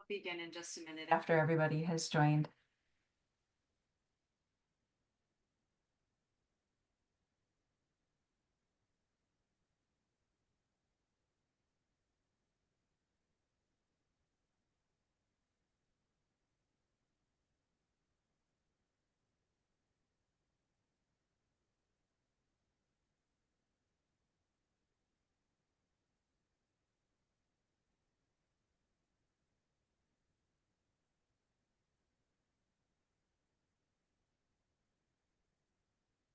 Begin in just a minute after everybody has joined.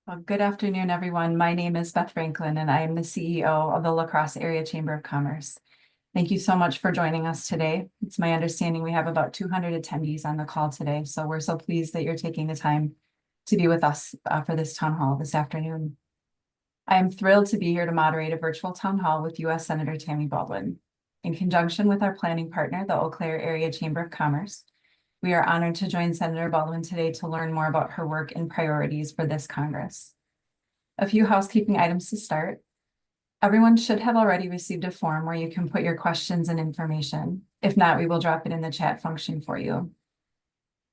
Well, good afternoon, everyone. My name is Beth Franklin, and I am the CEO of the La Crosse Area Chamber of Commerce. Thank you so much for joining us today. It's my understanding we have about 200 attendees on the call today, so we're so pleased that you're taking the time to be with us for this town hall this afternoon. I am thrilled to be here to moderate a virtual town hall with U.S. Senator Tammy Baldwin. In conjunction with our planning partner, the Eau Claire Area Chamber of Commerce, we are honored to join Senator Baldwin today to learn more about her work and priorities for this Congress. A few housekeeping items to start. Everyone should have already received a form where you can put your questions and information. If not, we will drop it in the chat function for you.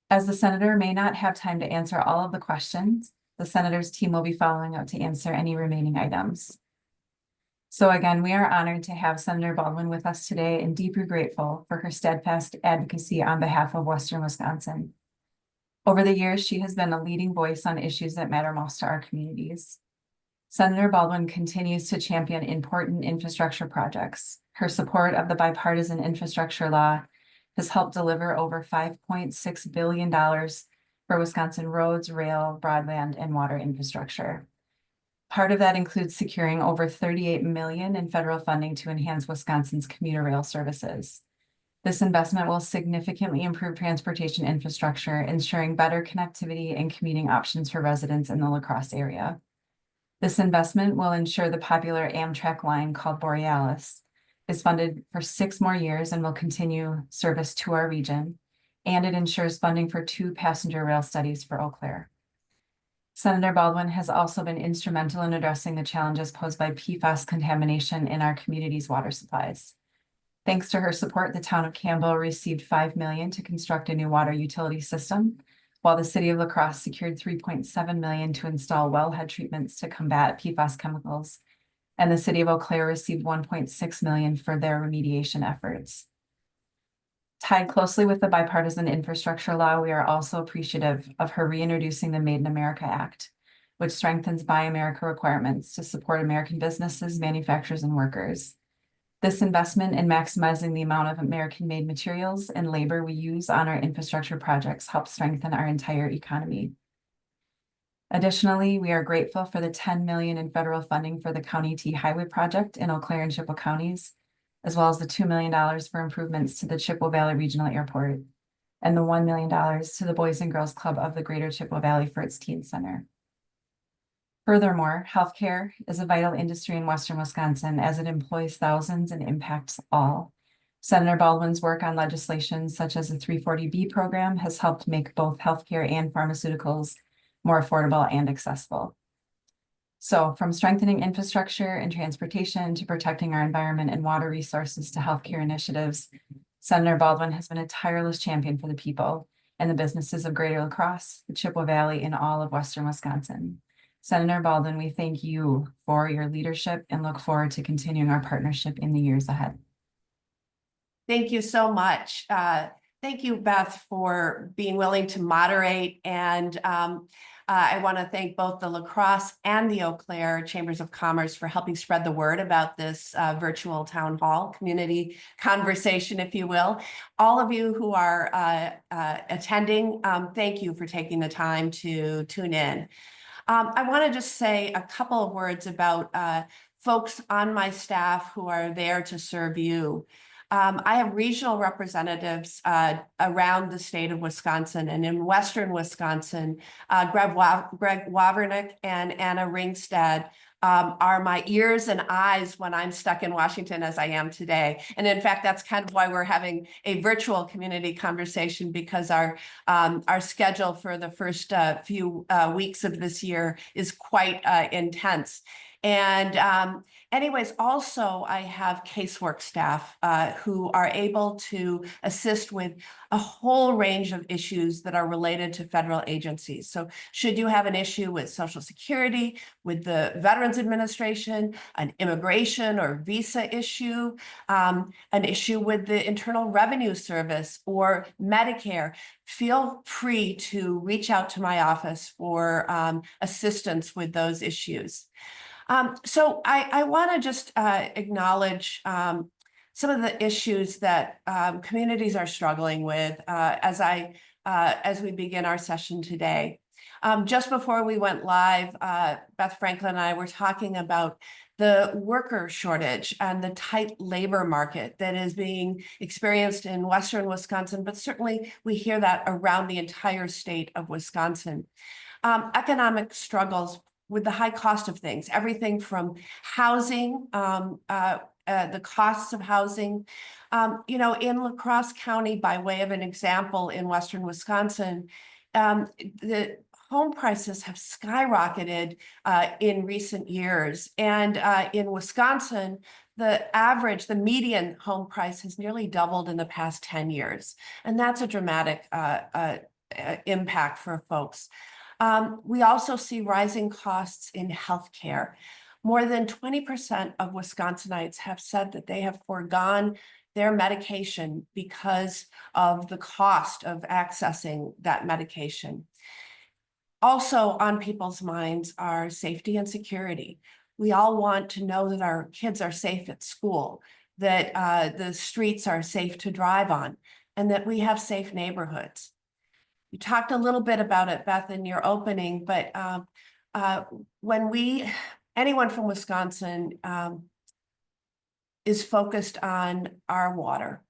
As the senator may not have time to answer all of the questions, the senator's team will be following up to answer any remaining items. So again, we are honored to have Senator Baldwin with us today and deeply grateful for her steadfast advocacy on behalf of Western Wisconsin. Over the years, she has been a leading voice on issues that matter most to our communities. Senator Baldwin continues to champion important infrastructure projects. Her support of the bipartisan infrastructure law has helped deliver over $5.6 billion for Wisconsin roads, rail, broadband, and water infrastructure. Part of that includes securing over $38 million in federal funding to enhance Wisconsin's commuter rail services. This investment will significantly improve transportation infrastructure, ensuring better connectivity and commuting options for residents in the La Crosse area. This investment will ensure the popular Amtrak line called Borealis is funded for 6 more years and will continue service to our region, and it ensures funding for 2 passenger rail studies for Eau Claire. Senator Baldwin has also been instrumental in addressing the challenges posed by PFAS contamination in our community's water supplies. Thanks to her support, the town of Campbell received $5 million to construct a new water utility system, while the city of La Crosse secured $3.7 million to install wellhead treatments to combat PFAS chemicals, and the city of Eau Claire received $1.6 million for their remediation efforts. Tied closely with the bipartisan infrastructure law, we are also appreciative of her reintroducing the Made in America Act, which strengthens Buy America requirements to support American businesses, manufacturers, and workers. This investment in maximizing the amount of American-made materials and labor we use on our infrastructure projects helps strengthen our entire economy. Additionally, we are grateful for the $10 million in federal funding for the County T Highway project in Eau Claire and Chippewa counties, as well as the $2 million for improvements to the Chippewa Valley Regional Airport, and the $1 million to the Boys and Girls Club of the Greater Chippewa Valley for its teen center. Furthermore, healthcare is a vital industry in Western Wisconsin as it employs thousands and impacts all. Senator Baldwin's work on legislation such as the 340B program has helped make both healthcare and pharmaceuticals more affordable and accessible. So from strengthening infrastructure and transportation to protecting our environment and water resources to healthcare initiatives, Senator Baldwin has been a tireless champion for the people and the businesses of Greater La Crosse, the Chippewa Valley, and all of Western Wisconsin. Senator Baldwin, we thank you for your leadership and look forward to continuing our partnership in the years ahead. Thank you so much. Thank you, Beth, for being willing to moderate. And I want to thank both the La Crosse and the Eau Claire Chambers of Commerce for helping spread the word about this virtual town hall community conversation, if you will. All of you who are attending, thank you for taking the time to tune in. I want to just say a couple of words about folks on my staff who are there to serve you. I have regional representatives around the state of Wisconsin, and in Western Wisconsin, Greg Wavernick and Anna Ringstead are my ears and eyes when I'm stuck in Washington as I am today. And in fact, that's kind of why we're having a virtual community conversation, because our schedule for the first few weeks of this year is quite intense. And anyways, also I have casework staff who are able to assist with a whole range of issues that are related to federal agencies. So should you have an issue with Social Security, with the Veterans Administration, an immigration or visa issue, an issue with the Internal Revenue Service or Medicare, feel free to reach out to my office for assistance with those issues. So I want to just acknowledge some of the issues that communities are struggling with as we begin our session today. Just before we went live, Beth Franklin and I were talking about the worker shortage and the tight labor market that is being experienced in Western Wisconsin, but certainly we hear that around the entire state of Wisconsin. Economic struggles with the high cost of things, everything from housing, the costs of housing. In La Crosse County, by way of an example, in Western Wisconsin, the home prices have skyrocketed in recent years. And in Wisconsin, the median home price has nearly doubled in the past 10 years. And that's a dramatic impact for folks. We also see rising costs in healthcare. More than 20% of Wisconsinites have said that they have foregone their medication because of the cost of accessing that medication. Also on people's minds are safety and security. We all want to know that our kids are safe at school, that the streets are safe to drive on, and that we have safe neighborhoods. You talked a little bit about it, Beth, in your opening, but anyone from Wisconsin is focused on our water.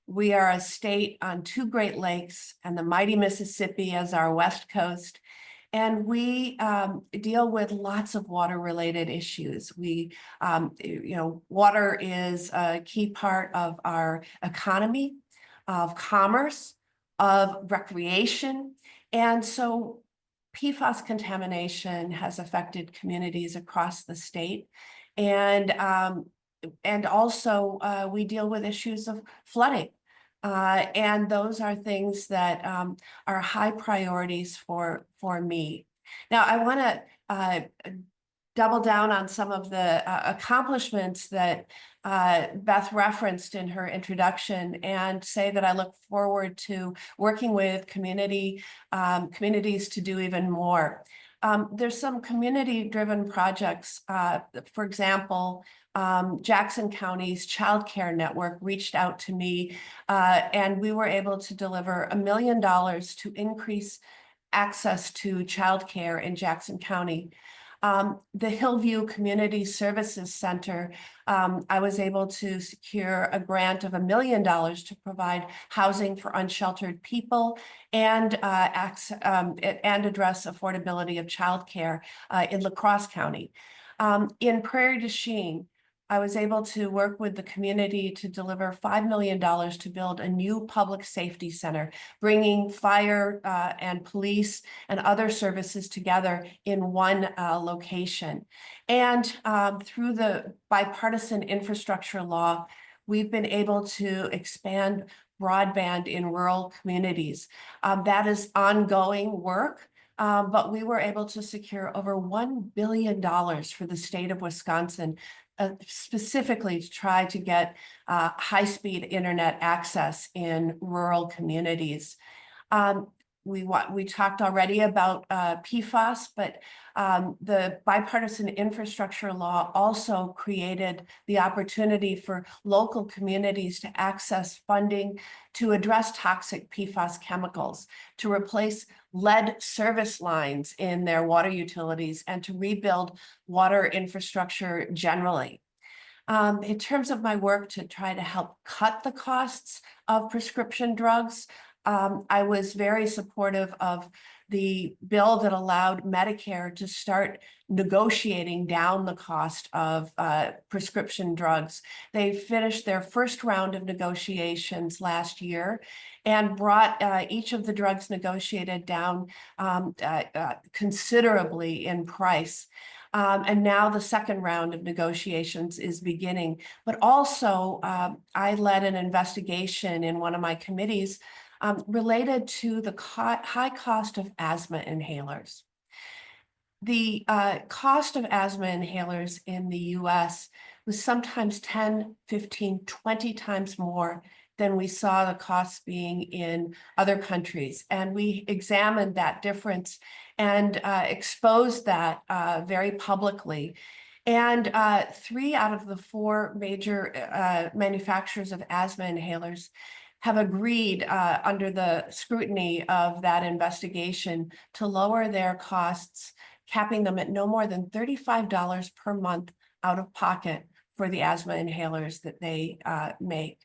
We are a state on 2 Great Lakes and the mighty Mississippi as our west coast. And we deal with lots of water-related issues. Water is a key part of our economy, of commerce, of recreation. And so PFAS contamination has affected communities across the state. And also we deal with issues of flooding. And those are things that are high priorities for me. Now, I want to double down on some of the accomplishments that Beth referenced in her introduction and say that I look forward to working with communities to do even more. There's some community-driven projects. For example, Jackson County's Child Care Network reached out to me and we were able to deliver $1 million to increase access to childcare in Jackson County. The Hillview Community Services Center, I was able to secure a grant of $1 million to provide housing for unsheltered people and address affordability of childcare in La Crosse County. In Prairie du Chien, I was able to work with the community to deliver $5 million to build a new public safety center, bringing fire and police and other services together in one location. And through the bipartisan infrastructure law, we've been able to expand broadband in rural communities. That is ongoing work. But we were able to secure over $1 billion for the state of Wisconsin, specifically to try to get high-speed internet access in rural communities. We talked already about PFAS, but the bipartisan infrastructure law also created the opportunity for local communities to access funding to address toxic PFAS chemicals, to replace lead service lines in their water utilities, and to rebuild water infrastructure generally. In terms of my work to try to help cut the costs of prescription drugs, I was very supportive of the bill that allowed Medicare to start negotiating down the cost of prescription drugs. They finished their first round of negotiations last year and brought each of the drugs negotiated down considerably in price. And now the second round of negotiations is beginning. But also, I led an investigation in one of my committees related to the high cost of asthma inhalers. The cost of asthma inhalers in the US was sometimes 10, 15, 20 times more than we saw the costs being in other countries. And we examined that difference and exposed that very publicly. And 3 out of the 4 major manufacturers of asthma inhalers have agreed under the scrutiny of that investigation to lower their costs, capping them at no more than $35 per month out of pocket for the asthma inhalers that they make.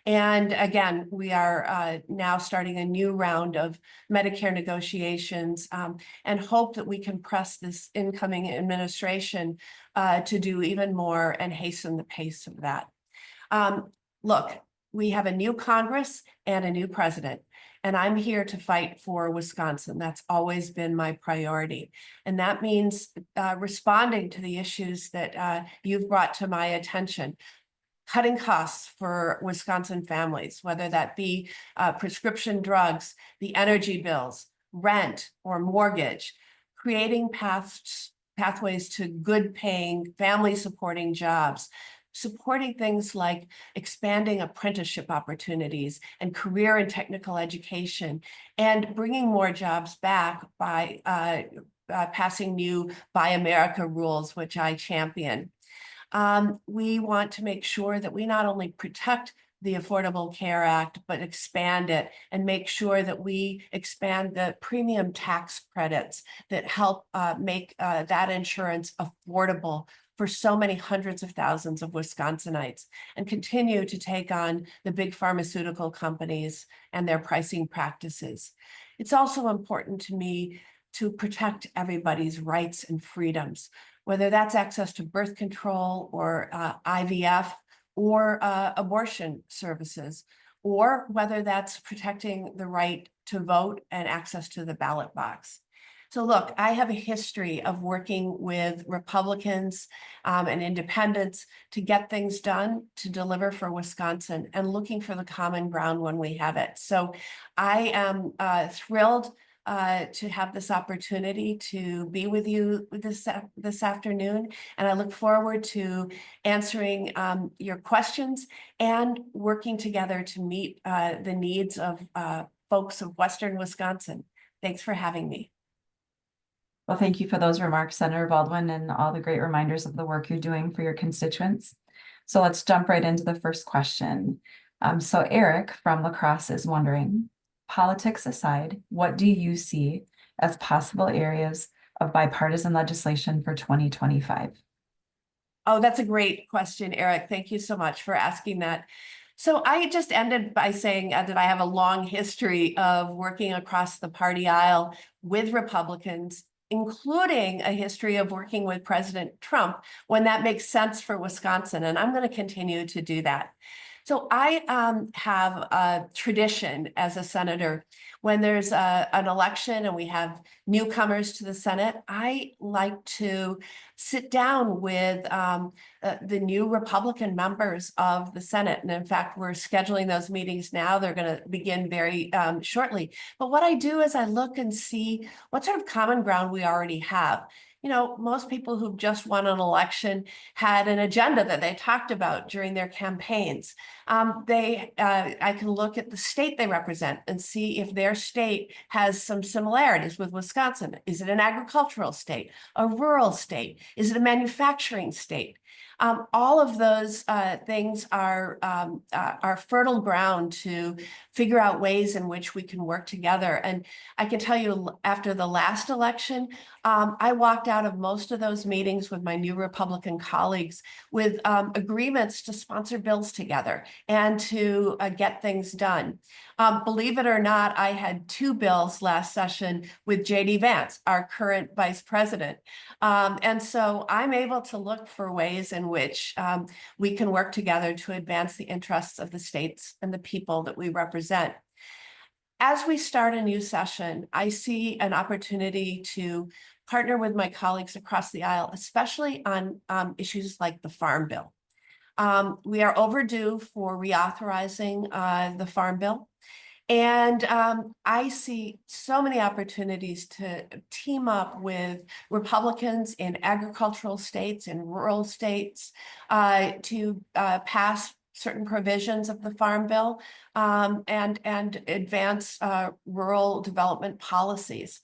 And again, we are now starting a new round of Medicare negotiations and hope that we can press this incoming administration to do even more and hasten the pace of that. Look, we have a new Congress and a new president, and I'm here to fight for Wisconsin. That's always been my priority. And that means responding to the issues that you've brought to my attention. Cutting costs for Wisconsin families, whether that be prescription drugs, the energy bills, rent or mortgage, creating pathways to good paying, family supporting jobs, supporting things like expanding apprenticeship opportunities and career and technical education, and bringing more jobs back by passing new Buy America rules, which I champion. We want to make sure that we not only protect the Affordable Care Act, but expand it and make sure that we expand the premium tax credits that help make that insurance affordable for so many hundreds of thousands of Wisconsinites, and continue to take on the big pharmaceutical companies and their pricing practices. It's also important to me to protect everybody's rights and freedoms, whether that's access to birth control or IVF or abortion services, or whether that's protecting the right to vote and access to the ballot box. So look, I have a history of working with Republicans and independents to get things done, to deliver for Wisconsin, and looking for the common ground when we have it. So I am thrilled to have this opportunity to be with you this afternoon. And I look forward to answering your questions and working together to meet the needs of folks of Western Wisconsin. Thanks for having me. Well, thank you for those remarks, Senator Baldwin, and all the great reminders of the work you're doing for your constituents. So let's jump right into the first question. So Eric from La Crosse is wondering, politics aside, what do you see as possible areas of bipartisan legislation for 2025? Oh, that's a great question, Eric. Thank you so much for asking that. So I just ended by saying that I have a long history of working across the party aisle with Republicans, including a history of working with President Trump when that makes sense for Wisconsin. And I'm going to continue to do that. So I have a tradition as a senator. When there's an election and we have newcomers to the Senate, I like to sit down with the new Republican members of the Senate. And in fact, we're scheduling those meetings now. They're going to begin very shortly. But what I do is I look and see what sort of common ground we already have. You know, most people who've just won an election had an agenda that they talked about during their campaigns. I can look at the state they represent and see if their state has some similarities with Wisconsin. Is it an agricultural state, a rural state? Is it a manufacturing state? All of those things are fertile ground to figure out ways in which we can work together. And I can tell you, after the last election, I walked out of most of those meetings with my new Republican colleagues with agreements to sponsor bills together and to get things done. Believe it or not, I had 2 bills last session with J.D. Vance, our current vice president. And so I'm able to look for ways in which we can work together to advance the interests of the states and the people that we represent. as we start a new session, I see an opportunity to partner with my colleagues across the aisle, especially on issues like the Farm Bill. We are overdue for reauthorizing the Farm Bill. And I see so many opportunities to team up with Republicans in agricultural states, in rural states, to pass certain provisions of the Farm Bill and advance rural development policies.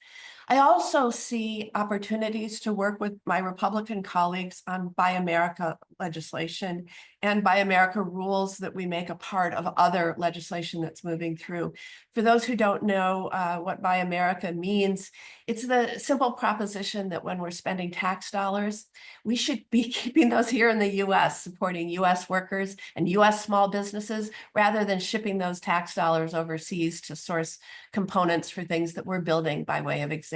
I also see opportunities to work with my Republican colleagues on Buy America legislation and Buy America rules that we make a part of other legislation that's moving through. For those who don't know what Buy America means, it's the simple proposition that when we're spending tax dollars, we should be keeping those here in the US, supporting US workers and US small businesses, rather than shipping those tax dollars overseas to source components for things that we're building by way of example.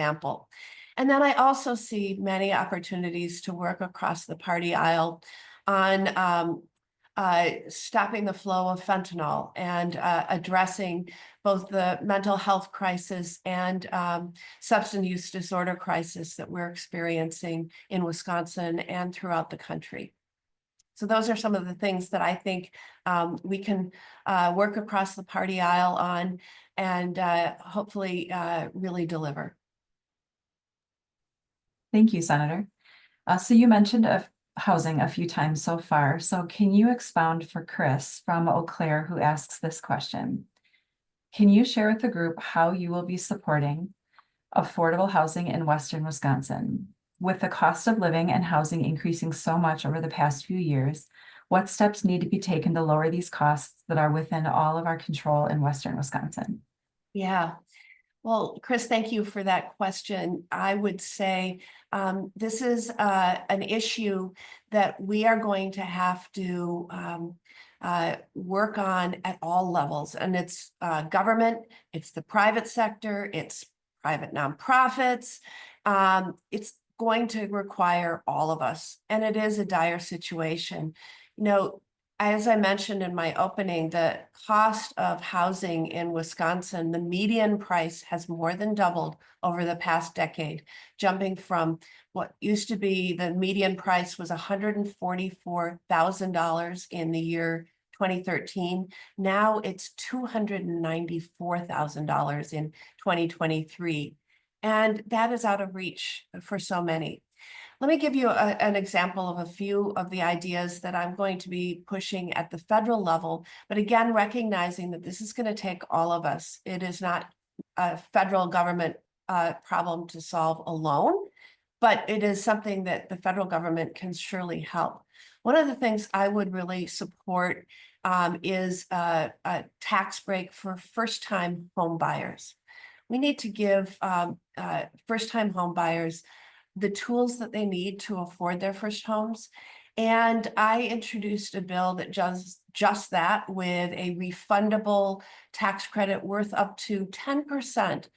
And then I also see many opportunities to work across the party aisle on stopping the flow of fentanyl and addressing both the mental health crisis and substance use disorder crisis that we're experiencing in Wisconsin and throughout the country. So those are some of the things that I think we can work across the party aisle on and hopefully really deliver. Thank you, Senator. So you mentioned housing a few times so far. So can you expound for Chris from Eau Claire, who asks this question? Can you share with the group how you will be supporting affordable housing in Western Wisconsin? With the cost of living and housing increasing so much over the past few years, what steps need to be taken to lower these costs that are within all of our control in Western Wisconsin? Yeah. Well, Chris, thank you for that question. I would say this is an issue that we are going to have to work on at all levels. And it's government, it's the private sector, it's private nonprofits. It's going to require all of us. And it is a dire situation. You know, as I mentioned in my opening, the cost of housing in Wisconsin, the median price has more than doubled over the past decade, jumping from what used to be the median price was $144,000 in the year 2013. Now it's $294,000 in 2023. And that is out of reach for so many. Let me give you an example of a few of the ideas that I'm going to be pushing at the federal level, but again, recognizing that this is going to take all of us. It is not a federal government problem to solve alone, but it is something that the federal government can surely help. One of the things I would really support is a tax break for first-time home buyers. We need to give first-time home buyers the tools that they need to afford their first homes. And I introduced a bill that does just that, with a refundable tax credit worth up to 10%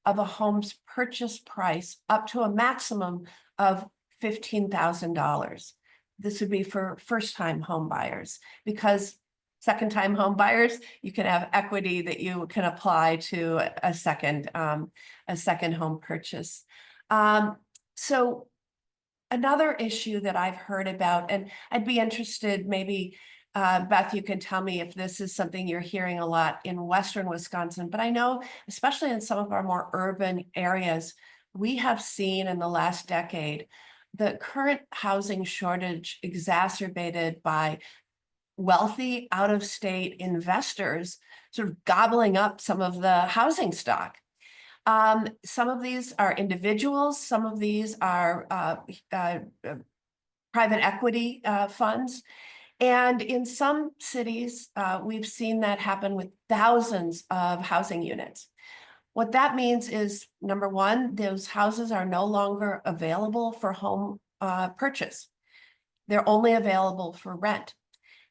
of a home's purchase price, up to a maximum of $15,000. This would be for first-time home buyers, because second-time home buyers, you can have equity that you can apply to a second home purchase. So another issue that I've heard about, and I'd be interested, maybe Beth, you can tell me if this is something you're hearing a lot in Western Wisconsin, but I know, especially in some of our more urban areas, we have seen in the last decade the current housing shortage exacerbated by wealthy out-of-state investors sort of gobbling up some of the housing stock. Some of these are individuals, some of these are private equity funds. And in some cities, we've seen that happen with thousands of housing units. What that means is, number one, those houses are no longer available for home purchase. They're only available for rent.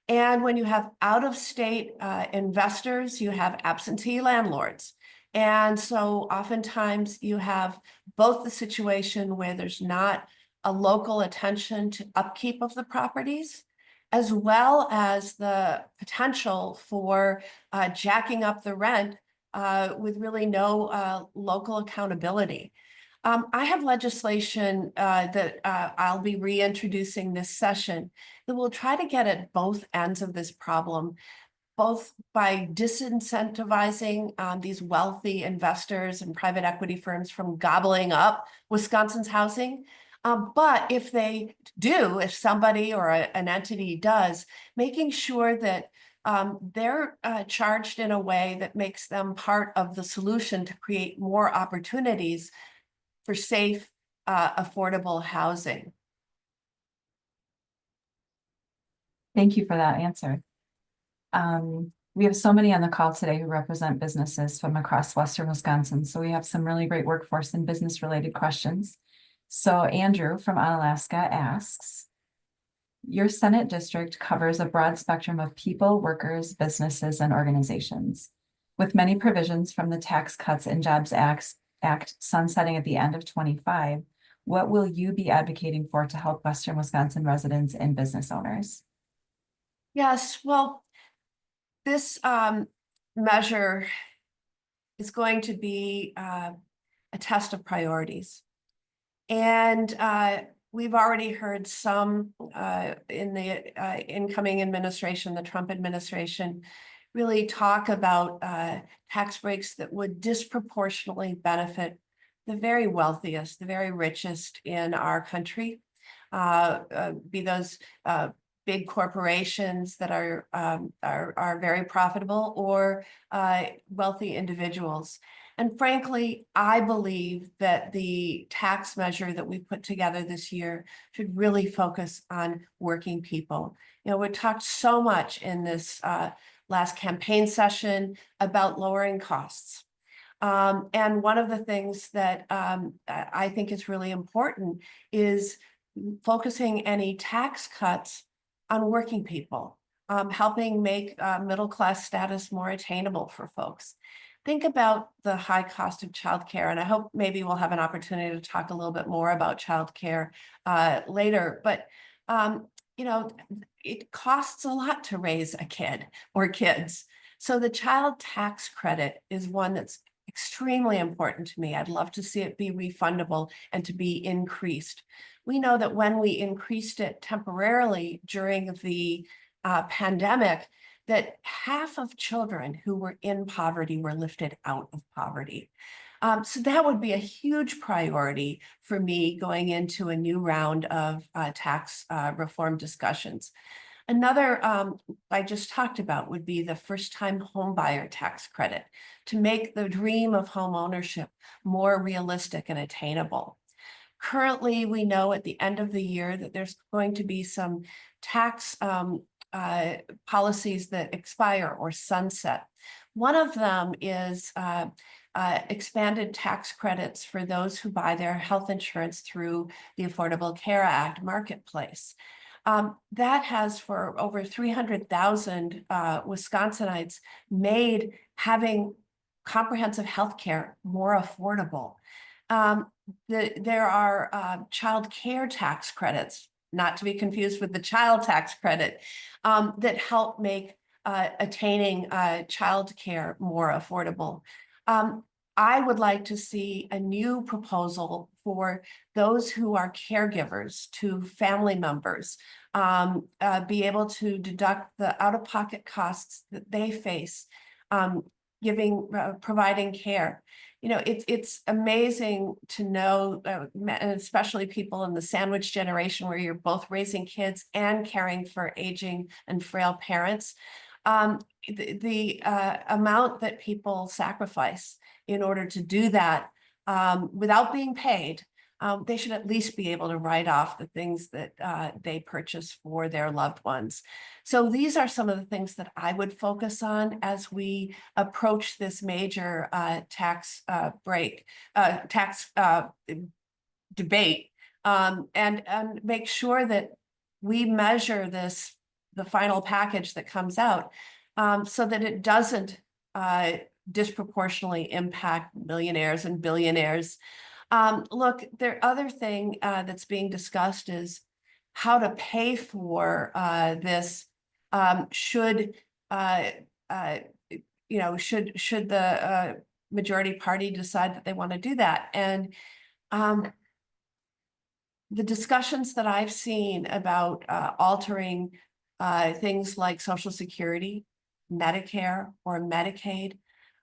And when you have out-of-state investors, you have absentee landlords. And so oftentimes you have both the situation where there's not a local attention to upkeep of the properties, as well as the potential for jacking up the rent with really no local accountability. I have legislation that I'll be reintroducing this session that will try to get at both ends of this problem, both by disincentivizing these wealthy investors and private equity firms from gobbling up Wisconsin's housing. But if they do, if somebody or an entity does, making sure that they're charged in a way that makes them part of the solution to create more opportunities for safe, affordable housing. Thank you for that answer. We have so many on the call today who represent businesses from across Western Wisconsin, so we have some really great workforce and business-related questions. So Andrew from Onalaska asks, your Senate district covers a broad spectrum of people, workers, businesses, and organizations. With many provisions from the Tax Cuts and Jobs Act sunsetting at the end of 25, what will you be advocating for to help Western Wisconsin residents and business owners? Yes, well, this measure is going to be a test of priorities. And we've already heard some in the incoming administration, the Trump administration, really talk about tax breaks that would disproportionately benefit the very wealthiest, the very richest in our country, be those big corporations that are very profitable, or wealthy individuals. And frankly, I believe that the tax measure that we put together this year should really focus on working people. You know, we talked so much in this last campaign session about lowering costs. And one of the things that I think is really important is focusing any tax cuts on working people, helping make middle-class status more attainable for folks. Think about the high cost of childcare, and I hope maybe we'll have an opportunity to talk a little bit more about childcare later. But you know, it costs a lot to raise a kid or kids. So the child tax credit is one that's extremely important to me. I'd love to see it be refundable and to be increased. We know that when we increased it temporarily during the pandemic, that half of children who were in poverty were lifted out of poverty. So that would be a huge priority for me going into a new round of tax reform discussions. Another I just talked about would be the first-time homebuyer tax credit to make the dream of home ownership more realistic and attainable. Currently, we know at the end of the year that there's going to be some tax policies that expire or sunset. One of them is expanded tax credits for those who buy their health insurance through the Affordable Care Act marketplace. That has, for over 300,000 Wisconsinites, made having comprehensive health care more affordable. There are child care tax credits, not to be confused with the child tax credit, that help make attaining child care more affordable. I would like to see a new proposal for those who are caregivers to family members, be able to deduct the out-of-pocket costs that they face providing care. You know, it's amazing to know, and especially people in the sandwich generation where you're both raising kids and caring for aging and frail parents, the amount that people sacrifice in order to do that without being paid. They should at least be able to write off the things that they purchase for their loved ones. So these are some of the things that I would focus on as we approach this major tax debate, and make sure that we measure the final package that comes out, so that it doesn't disproportionately impact millionaires and billionaires. Look, the other thing that's being discussed is how to pay for this. Should should the majority party decide that they want to do that. And the discussions that I've seen about altering things like Social Security, Medicare, or Medicaid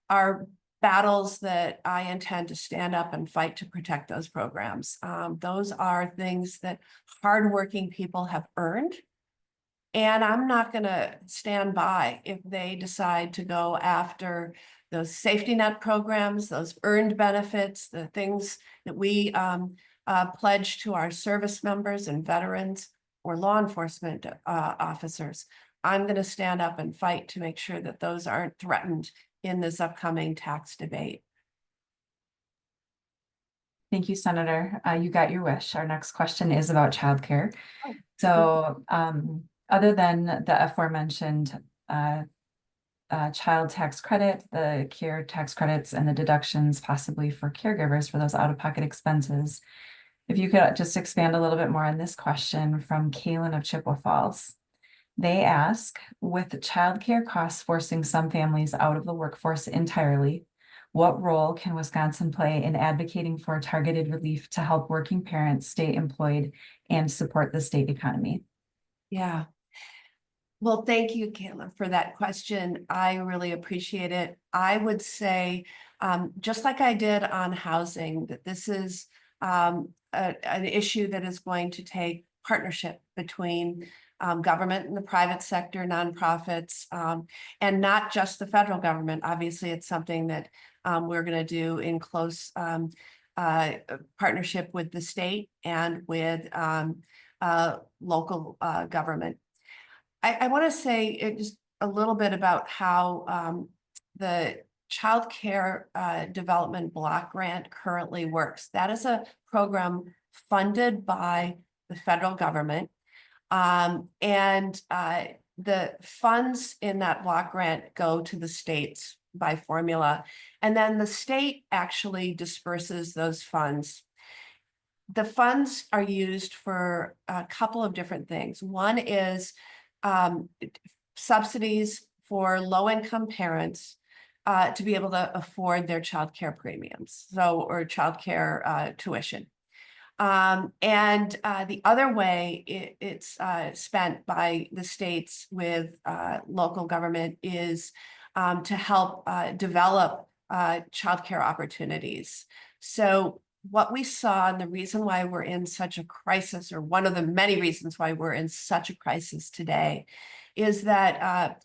are battles that I intend to stand up and fight to protect those programs. Those are things that hardworking people have earned. And I'm not going to stand by if they decide to go after those safety net programs, those earned benefits, the things that we pledge to our service members and veterans or law enforcement officers. I'm going to stand up and fight to make sure that those aren't threatened in this upcoming tax debate. Thank you, Senator. You got your wish. Our next question is about childcare. Oh. So other than the aforementioned child tax credit, the care tax credits, and the deductions possibly for caregivers for those out-of-pocket expenses, if you could just expand a little bit more on this question from Kaylin of Chippewa Falls. They ask, with childcare costs forcing some families out of the workforce entirely, what role can Wisconsin play in advocating for targeted relief to help working parents stay employed and support the state economy? Yeah. Well, thank you, Kayla, for that question. I really appreciate it. I would say, just like I did on housing, that this is an issue that is going to take partnership between government and the private sector, nonprofits, and not just the federal government. Obviously, it's something that we're going to do in close partnership with the state and with local government. I want to say just a little bit about how the Child Care Development Block Grant currently works. That is a program funded by the federal government. And the funds in that block grant go to the states by formula. And then the state actually disperses those funds. The funds are used for a couple of different things. One is subsidies for low-income parents to be able to afford their childcare premiums, or childcare tuition. And the other way it's spent by the states with local government is to help develop childcare opportunities. So what we saw, and the reason why we're in such a crisis, or one of the many reasons why we're in such a crisis today, is that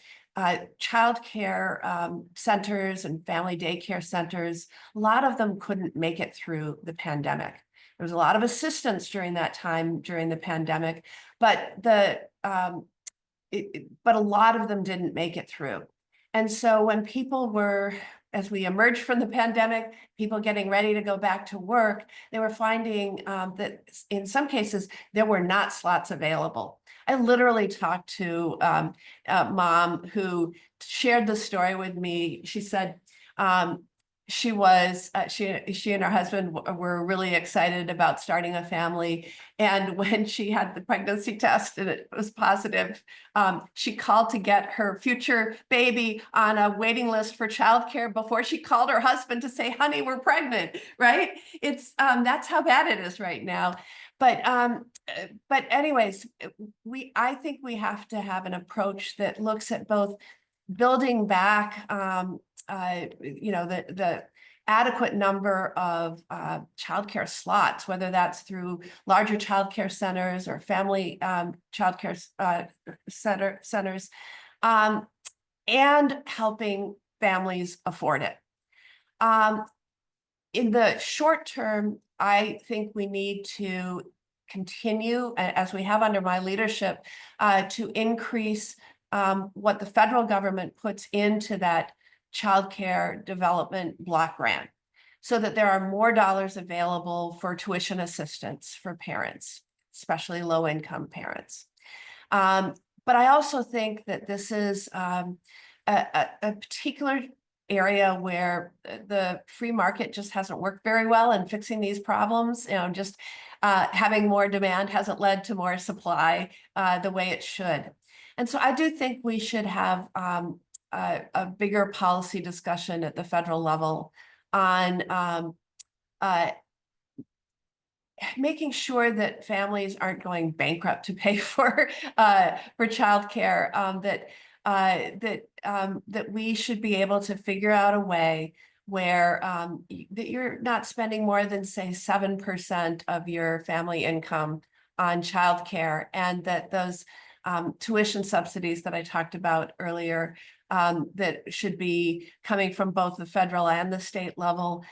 childcare centers and family daycare centers, a lot of them couldn't make it through the pandemic. There was a lot of assistance during that time, during the pandemic, but a lot of them didn't make it through. And so when people were, as we emerged from the pandemic, people getting ready to go back to work, they were finding that in some cases, there were not slots available. I literally talked to a mom who shared the story with me. She said, she and her husband were really excited about starting a family. And when she had the pregnancy test and it was positive, she called to get her future baby on a waiting list for childcare before she called her husband to say, honey, we're pregnant, right? It's that's how bad it is right now. But anyways, I think we have to have an approach that looks at both building back the adequate number of childcare slots, whether that's through larger childcare centers or family childcare centers, and helping families afford it. In the short term, I think we need to continue, as we have under my leadership, to increase what the federal government puts into that Child Care Development Block Grant, so that there are more dollars available for tuition assistance for parents, especially low-income parents. But I also think that this is a particular area where the free market just hasn't worked very well in fixing these problems. Just having more demand hasn't led to more supply the way it should. And so I do think we should have a bigger policy discussion at the federal level on making sure that families aren't going bankrupt to pay for childcare. That we should be able to figure out a way where that you're not spending more than, say, 7% of your family income on childcare, and that those tuition subsidies that I talked about earlier that should be coming from both the federal and the state level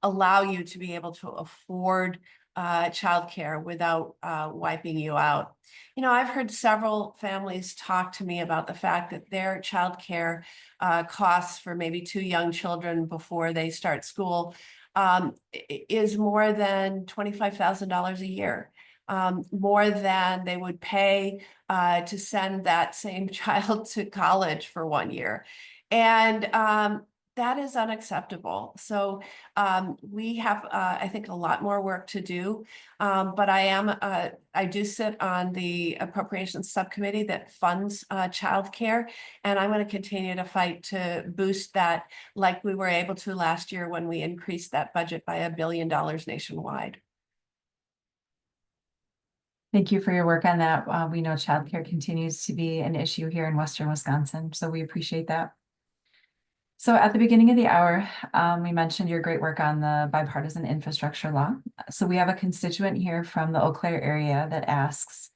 allow you to be able to afford childcare without wiping you out. You know, I've heard several families talk to me about the fact that their childcare costs for maybe 2 young children before they start school is more than $25,000 a year. More than they would pay to send that same child to college for 1 year. And that is unacceptable. So we have, I think, a lot more work to do. But I do sit on the appropriations subcommittee that funds childcare, and I'm going to continue to fight to boost that, like we were able to last year when we increased that budget by $1 billion nationwide. Thank you for your work on that. We know childcare continues to be an issue here in Western Wisconsin, so we appreciate that. So at the beginning of the hour, we mentioned your great work on the bipartisan infrastructure law. So we have a constituent here from the Eau Claire area that asks,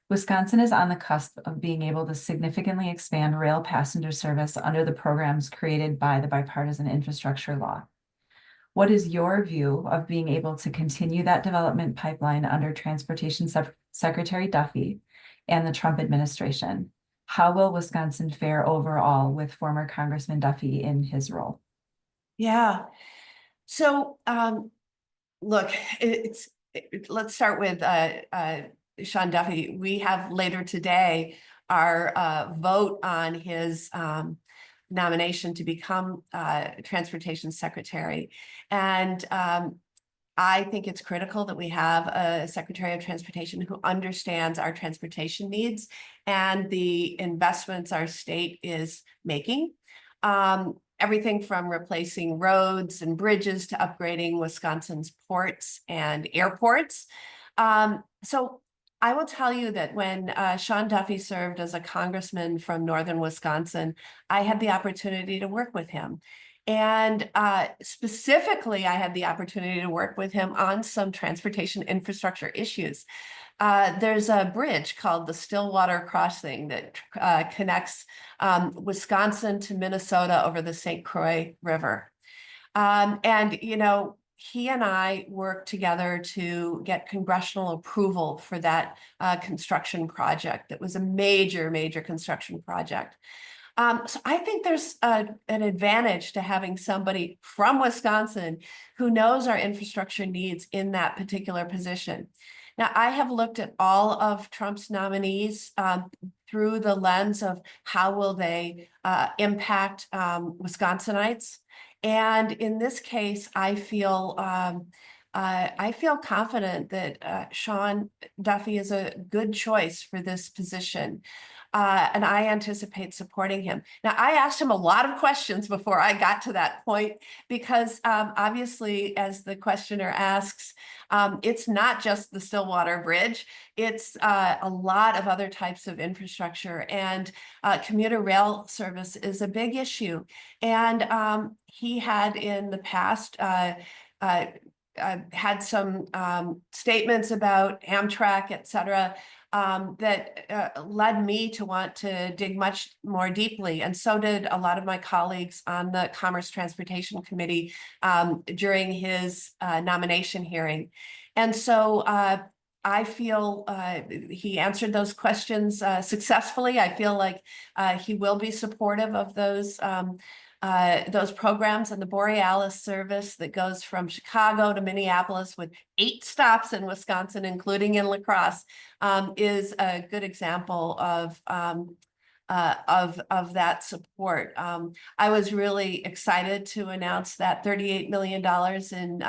Wisconsin is on the cusp of being able to significantly expand rail passenger service under the programs created by the bipartisan infrastructure law. What is your view of being able to continue that development pipeline under Transportation Secretary Duffy and the Trump administration? How will Wisconsin fare overall with former Congressman Duffy in his role? Yeah. So, look, let's start with Sean Duffy. We have later today our vote on his nomination to become Transportation Secretary. And I think it's critical that we have a Secretary of Transportation who understands our transportation needs and the investments our state is making. Everything from replacing roads and bridges to upgrading Wisconsin's ports and airports. So I will tell you that when Sean Duffy served as a congressman from northern Wisconsin, I had the opportunity to work with him. And specifically, I had the opportunity to work with him on some transportation infrastructure issues. There's a bridge called the Stillwater Crossing that connects Wisconsin to Minnesota over the St. Croix River. And, you know, he and I worked together to get congressional approval for that construction project. That was a major, major construction project. So I think there's an advantage to having somebody from Wisconsin who knows our infrastructure needs in that particular position. Now, I have looked at all of Trump's nominees through the lens of how will they impact Wisconsinites. And in this case, I feel confident that Sean Duffy is a good choice for this position. And I anticipate supporting him. Now, I asked him a lot of questions before I got to that point, because obviously, as the questioner asks, it's not just the Stillwater Bridge. It's a lot of other types of infrastructure, and commuter rail service is a big issue. And he had in the past had some statements about Amtrak, et cetera, that led me to want to dig much more deeply. And so did a lot of my colleagues on the Commerce Transportation Committee during his nomination hearing. And so I feel he answered those questions successfully. I feel like he will be supportive of those programs, and the Borealis service that goes from Chicago to Minneapolis with 8 stops in Wisconsin, including in La Crosse, is a good example of that support. I was really excited to announce that $38 million in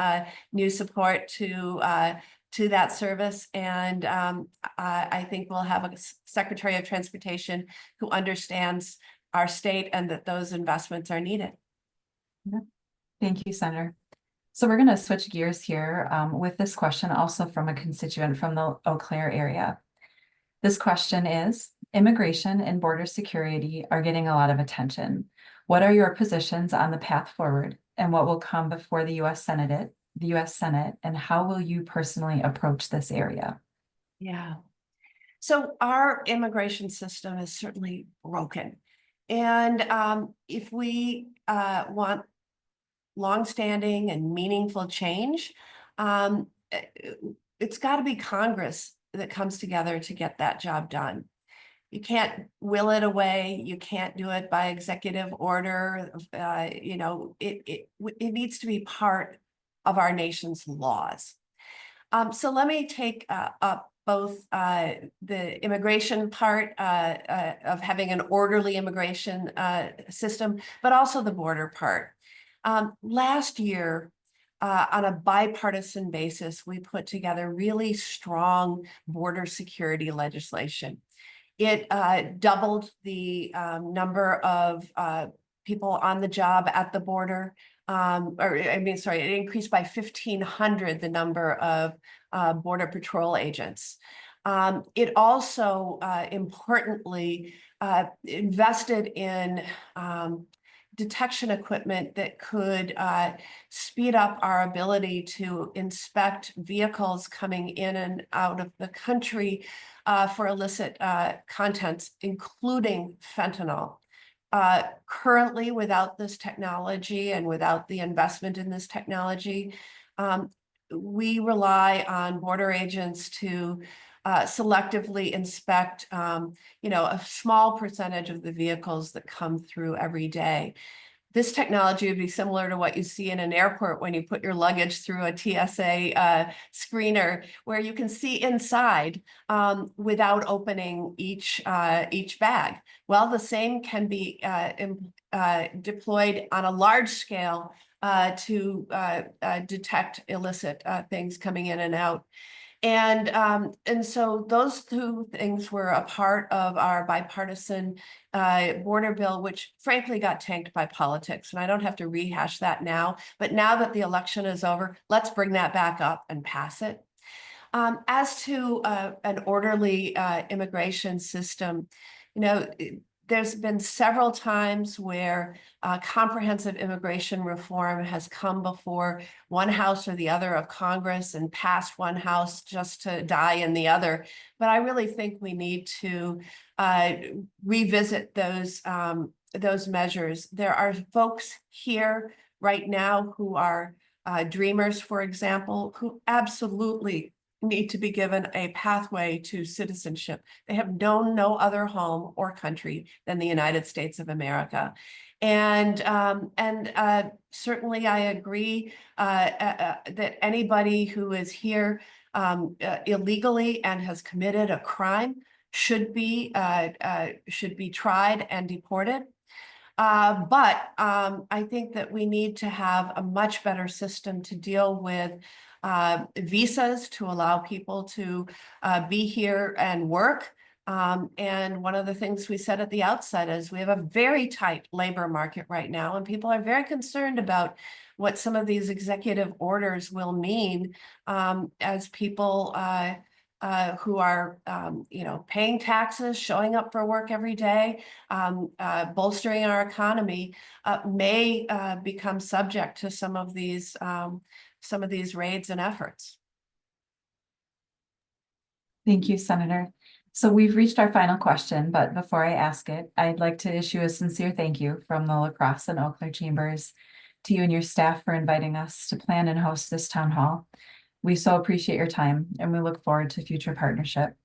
new support to that service. And I think we'll have a Secretary of Transportation who understands our state and that those investments are needed. Thank you, Senator. So we're going to switch gears here with this question also from a constituent from the Eau Claire area. This question is, immigration and border security are getting a lot of attention. What are your positions on the path forward and what will come before the U.S. Senate, and how will you personally approach this area? Yeah. So our immigration system is certainly broken. And if we want longstanding and meaningful change, it's got to be Congress that comes together to get that job done. You can't will it away. You can't do it by executive order. It needs to be part of our nation's laws. So let me take up both the immigration part of having an orderly immigration system, but also the border part. Last year, on a bipartisan basis, we put together really strong border security legislation. It doubled the number of people on the job at the border. It increased by 1,500 the number of Border Patrol agents. It also importantly invested in detection equipment that could speed up our ability to inspect vehicles coming in and out of the country for illicit contents, including fentanyl. Currently, without this technology and without the investment in this technology, we rely on border agents to selectively inspect, a small percentage of the vehicles that come through every day. This technology would be similar to what you see in an airport when you put your luggage through a TSA screener, where you can see inside without opening each bag. Well, the same can be deployed on a large scale to detect illicit things coming in and out. And so those two things were a part of our bipartisan border bill, which frankly got tanked by politics. And I don't have to rehash that now, but now that the election is over, let's bring that back up and pass it. As to an orderly immigration system, there's been several times where comprehensive immigration reform has come before one house or the other of Congress and passed one house just to die in the other. But I really think we need to revisit those measures. There are folks here right now who are dreamers, for example, who absolutely need to be given a pathway to citizenship. They have known no other home or country than the United States of America. And certainly I agree that anybody who is here illegally and has committed a crime should be tried and deported. But I think that we need to have a much better system to deal with visas to allow people to be here and work. And one of the things we said at the outset is we have a very tight labor market right now, and people are very concerned about what some of these executive orders will mean as people who are, paying taxes, showing up for work every day, bolstering our economy, may become subject to some of these raids and efforts. Thank you, Senator. So we've reached our final question, but before I ask it, I'd like to issue a sincere thank you from the La Crosse and Eau Claire Chambers to you and your staff for inviting us to plan and host this town hall. We so appreciate your time and we look forward to future partnership.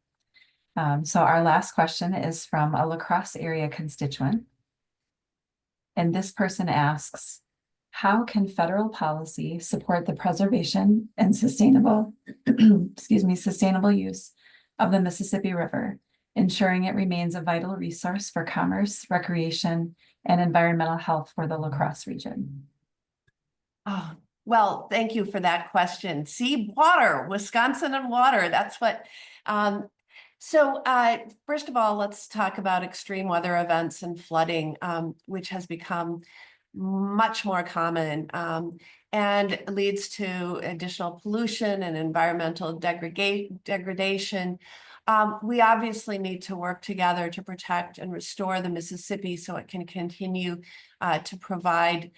So our last question is from a La Crosse area constituent. And this person asks, how can federal policy support the preservation and sustainable use of the Mississippi River, ensuring it remains a vital resource for commerce, recreation, and environmental health for the La Crosse region? Oh, well, thank you for that question. Sea, water, Wisconsin and water. That's what So first of all, let's talk about extreme weather events and flooding, which has become much more common and leads to additional pollution and environmental degradation. We obviously need to work together to protect and restore the Mississippi so it can continue to provide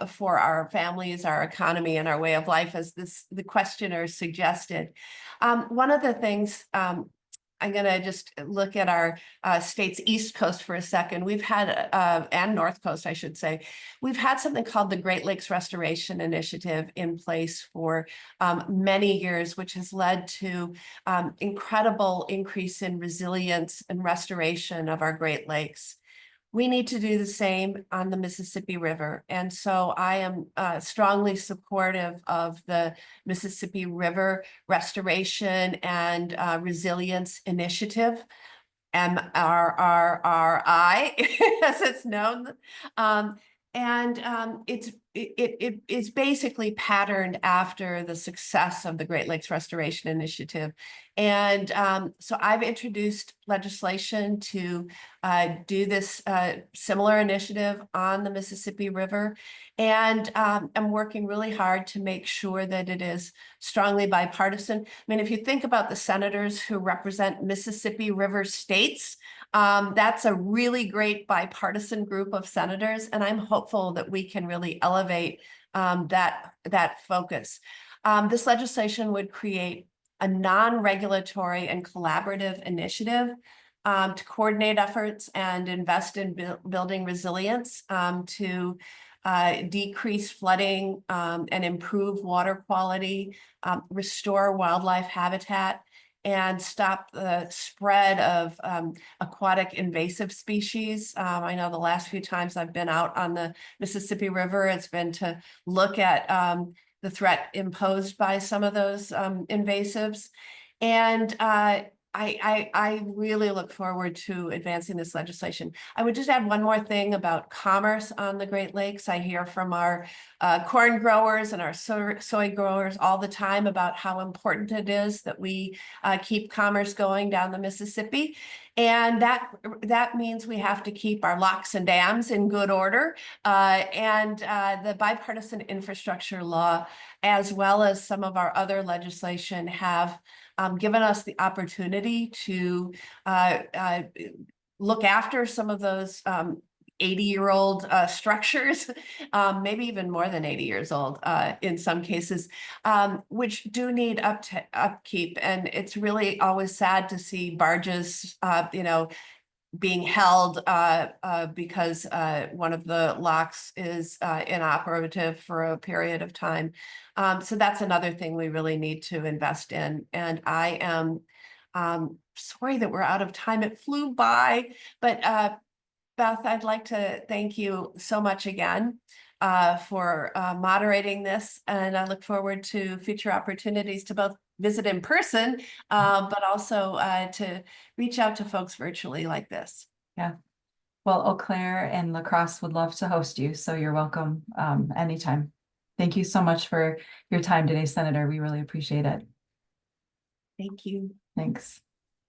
for our families, our economy, and our way of life, as the questioner suggested. One of the things I'm going to just look at our state's East Coast for a second. We've had, and North Coast, I should say, we've had something called the Great Lakes Restoration Initiative in place for many years, which has led to incredible increase in resilience and restoration of our Great Lakes. We need to do the same on the Mississippi River. And so I am strongly supportive of the Mississippi River Restoration and Resilience Initiative, MRRRI, as it's known. It is basically patterned after the success of the Great Lakes Restoration Initiative. And so I've introduced legislation to do this similar initiative on the Mississippi River. And I'm working really hard to make sure that it is strongly bipartisan. I mean, if you think about the senators who represent Mississippi River states, that's a really great bipartisan group of senators, and I'm hopeful that we can really elevate that focus. This legislation would create a non-regulatory and collaborative initiative to coordinate efforts and invest in building resilience to decrease flooding and improve water quality, restore wildlife habitat, and stop the spread of aquatic invasive species. I know the last few times I've been out on the Mississippi River, it's been to look at the threat imposed by some of those invasives. And I really look forward to advancing this legislation. I would just add one more thing about commerce on the Great Lakes. I hear from our corn growers and our soy growers all the time about how important it is that we keep commerce going down the Mississippi. And that means we have to keep our locks and dams in good order. The bipartisan infrastructure law, as well as some of our other legislation, have given us the opportunity to look after some of those 80-year-old structures, maybe even more than 80 years old in some cases, which do need upkeep. And it's really always sad to see barges, being held because one of the locks is inoperative for a period of time. So that's another thing we really need to invest in. And I am sorry that we're out of time. It flew by, but Beth, I'd like to thank you so much again for moderating this. And I look forward to future opportunities to both visit in person, but also to reach out to folks virtually like this. Yeah. Well, Eau Claire and La Crosse would love to host you, so you're welcome anytime. Thank you so much for your time today, Senator. We really appreciate it. Thank you. Thanks.